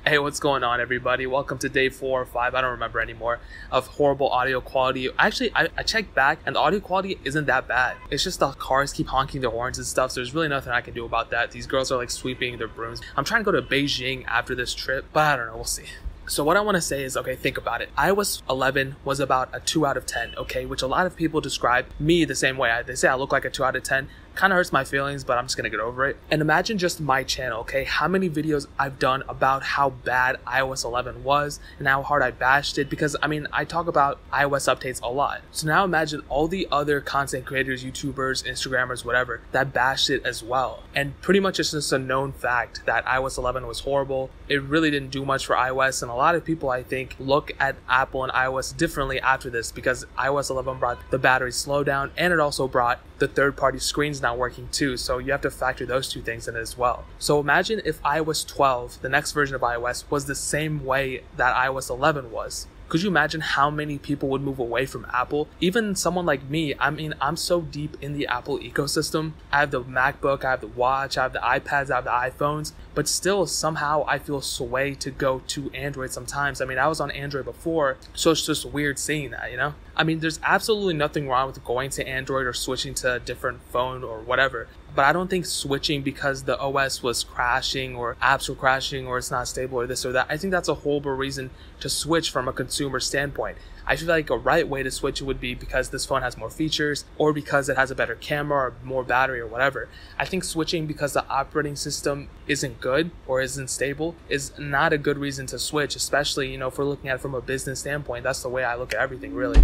Hey, what's going on, everybody? Welcome to day 4 or 5, I don't remember anymore, of horrible audio quality. Actually, I checked back and the audio quality isn't that bad. It's just the cars keep honking their horns and stuff, so there's really nothing I can do about that. These girls are like sweeping their brooms. I'm trying to go to Beijing after this trip, but I don't know, we'll see. So what I want to say is, okay, think about it. iOS 11 was about a 2 out of 10, okay? Which a lot of people describe me the same way. They say I look like a 2 out of 10. Kind of hurts my feelings, but I'm just gonna get over it. And imagine just my channel, okay? How many videos I've done about how bad iOS 11 was and how hard I bashed it, because I mean, I talk about iOS updates a lot. So now imagine all the other content creators, YouTubers, Instagrammers, whatever, that bashed it as well. And pretty much it's just a known fact that iOS 11 was horrible. It really didn't do much for iOS, and a lot of people, I think, look at Apple and iOS differently after this, because iOS 11 brought the battery slowdown and it also brought the third-party screens not working too, so you have to factor those two things in as well. So imagine if iOS 12, the next version of iOS, was the same way that iOS 11 was. Could you imagine how many people would move away from Apple? Even someone like me, I mean, I'm so deep in the Apple ecosystem. I have the MacBook, I have the watch, I have the iPads, I have the iPhones, but still somehow I feel sway to go to Android sometimes. I mean, I was on Android before, so it's just weird seeing that, you know? I mean, there's absolutely nothing wrong with going to Android or switching to a different phone or whatever. But I don't think switching because the OS was crashing or apps were crashing or it's not stable or this or that, I think that's a horrible reason to switch from a consumer standpoint. I feel like a right way to switch it would be because this phone has more features or because it has a better camera or more battery or whatever. I think switching because the operating system isn't good or isn't stable is not a good reason to switch, especially, you know, if we're looking at it from a business standpoint. That's the way I look at everything, really.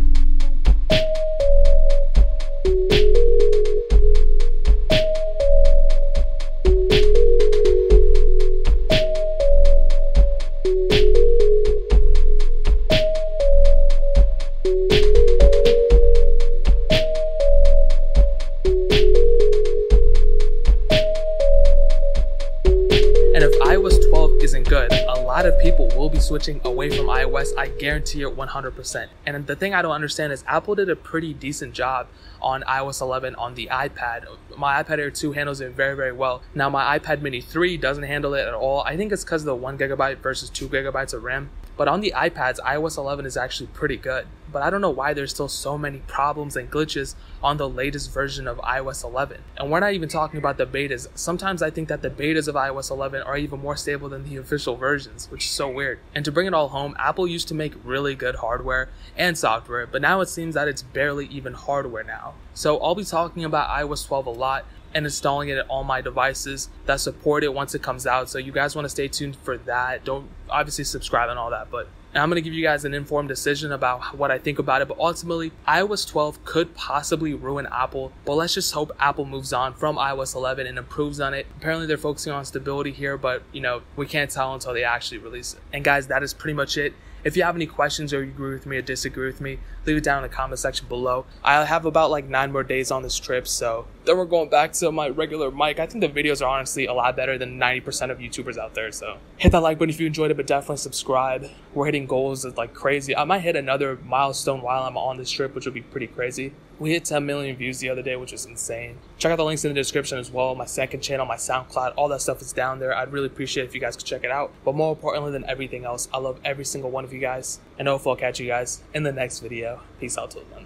And if iOS 12 isn't good, a lot of people will be switching away from iOS, I guarantee it 100%. And the thing I don't understand is Apple did a pretty decent job on iOS 11 on the iPad. My iPad Air 2 handles it very, very well. Now my iPad Mini 3 doesn't handle it at all. I think it's because of the 1GB versus 2GB of RAM. But on the iPads, iOS 11 is actually pretty good. But I don't know why there's still so many problems and glitches on the latest version of iOS 11. And we're not even talking about the betas. Sometimes I think that the betas of iOS 11 are even more stable than the official versions, which is so weird. And to bring it all home, Apple used to make really good hardware and software, but now it seems that it's barely even hardware now. So I'll be talking about iOS 12 a lot and installing it at all my devices that support it once it comes out. So you guys want to stay tuned for that. Don't obviously subscribe and all that, but I'm going to give you guys an informed decision about what I think about it. But ultimately, iOS 12 could possibly ruin Apple, but let's just hope Apple moves on from iOS 11 and improves on it. Apparently they're focusing on stability here, but you know, we can't tell until they actually release it. And guys, that is pretty much it. If you have any questions or you agree with me or disagree with me, leave it down in the comment section below. I have about like 9 more days on this trip, so then we're going back to my regular mic. I think the videos are honestly a lot better than 90% of YouTubers out there, so hit that like button if you enjoyed it, but definitely subscribe. We're hitting goals like crazy. I might hit another milestone while I'm on this trip, which would be pretty crazy. We hit 10 million views the other day, which was insane. Check out the links in the description as well. My second channel, my SoundCloud, all that stuff is down there. I'd really appreciate it if you guys could check it out. But more importantly than everything else, I love every single one of you guys. And hopefully I'll catch you guys in the next video. Peace out till then.